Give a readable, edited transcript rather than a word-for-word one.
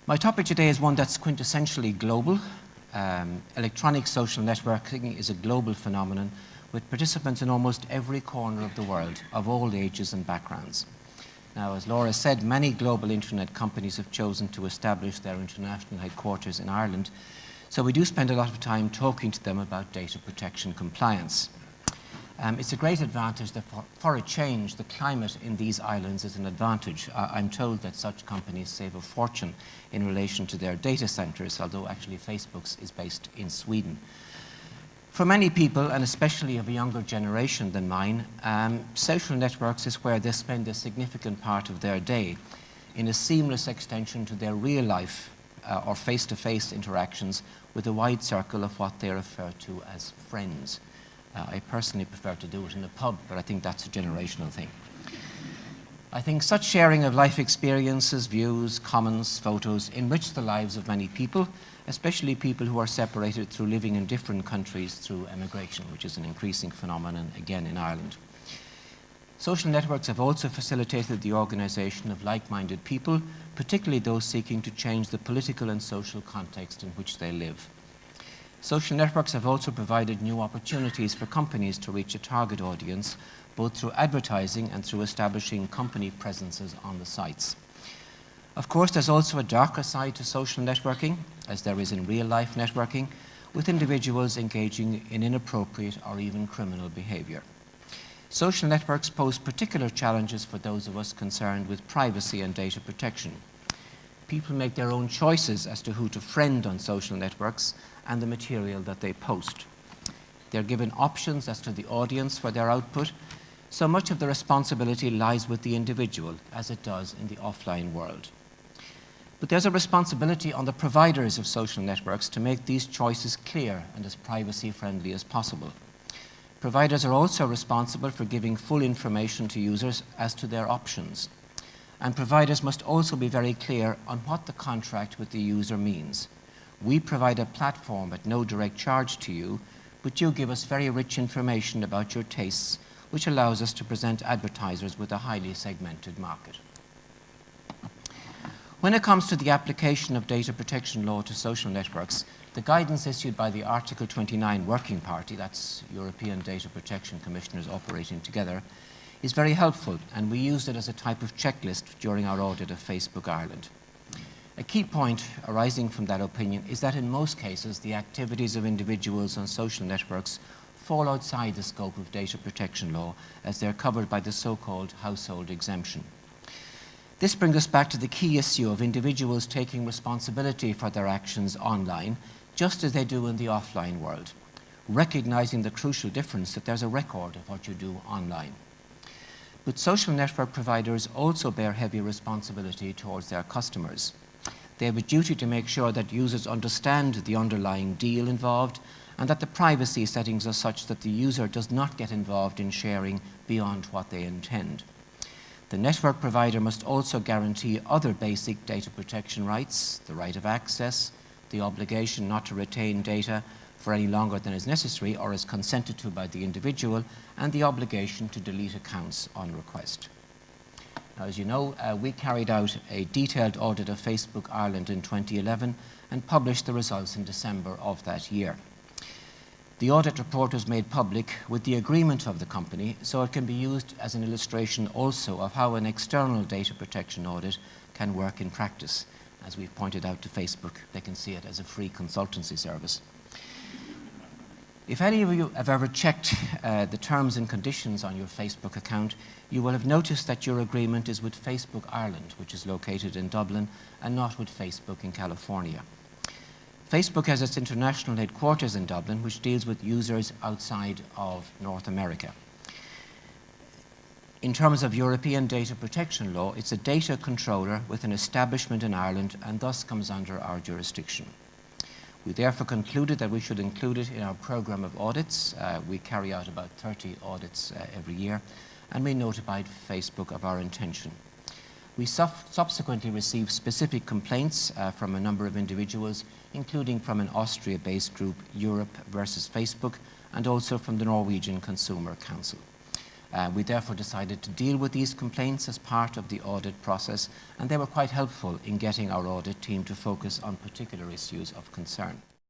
My topic today is one that's quintessentially global. Electronic social networking is a global phenomenon with participants in almost every corner of the world, of all ages and backgrounds. Now, as Laura said, many global internet companies have chosen to establish their international headquarters in Ireland, so we do spend a lot of time talking to them about data protection compliance. It's a great advantage that for a change, the climate in these islands is an advantage. I'm told that such companies save a fortune in relation to their data centers, although actually Facebook's is based in Sweden. For many people, and especially of a younger generation than mine, social networks is where they spend a significant part of their day in a seamless extension to their real life or face-to-face interactions with a wide circle of what they refer to as friends. I personally prefer to do it in a pub, but I think that's a generational thing. I think such sharing of life experiences, views, comments, photos enrich the lives of many people, especially people who are separated through living in different countries through emigration, which is an increasing phenomenon again in Ireland. Social networks have also facilitated the organization of like-minded people, particularly those seeking to change the political and social context in which they live. Social networks have also provided new opportunities for companies to reach a target audience, both through advertising and through establishing company presences on the sites. Of course, there's also a darker side to social networking, as there is in real-life networking, with individuals engaging in inappropriate or even criminal behavior. Social networks pose particular challenges for those of us concerned with privacy and data protection. People make their own choices as to who to friend on social networks and the material that they post. They're given options as to the audience for their output, so much of the responsibility lies with the individual, as it does in the offline world. But there's a responsibility on the providers of social networks to make these choices clear and as privacy-friendly as possible. Providers are also responsible for giving full information to users as to their options. And providers must also be very clear on what the contract with the user means. We provide a platform at no direct charge to you, but you give us very rich information about your tastes, which allows us to present advertisers with a highly segmented market. When it comes to the application of data protection law to social networks, the guidance issued by the Article 29 Working Party, that's European Data Protection Commissioners operating together, is very helpful, and we used it as a type of checklist during our audit of Facebook Ireland. A key point arising from that opinion is that in most cases, the activities of individuals on social networks fall outside the scope of data protection law, as they're covered by the so-called household exemption. This brings us back to the key issue of individuals taking responsibility for their actions online, just as they do in the offline world, recognizing the crucial difference that there's a record of what you do online. But social network providers also bear heavy responsibility towards their customers. They have a duty to make sure that users understand the underlying deal involved and that the privacy settings are such that the user does not get involved in sharing beyond what they intend. The network provider must also guarantee other basic data protection rights, the right of access, the obligation not to retain data for any longer than is necessary or is consented to by the individual, and the obligation to delete accounts on request. Now, as you know, we carried out a detailed audit of Facebook Ireland in 2011 and published the results in December of that year. The audit report was made public with the agreement of the company, so it can be used as an illustration also of how an external data protection audit can work in practice. As we've pointed out to Facebook, they can see it as a free consultancy service. If any of you have ever checked the terms and conditions on your Facebook account, you will have noticed that your agreement is with Facebook Ireland, which is located in Dublin, and not with Facebook in California. Facebook has its international headquarters in Dublin, which deals with users outside of North America. In terms of European data protection law, it's a data controller with an establishment in Ireland and thus comes under our jurisdiction. We therefore concluded that we should include it in our program of audits. We carry out about 30 audits every year, and we notified Facebook of our intention. We subsequently received specific complaints from a number of individuals, including from an Austria-based group, Europe versus Facebook, and also from the Norwegian Consumer Council. We therefore decided to deal with these complaints as part of the audit process, and they were quite helpful in getting our audit team to focus on particular issues of concern.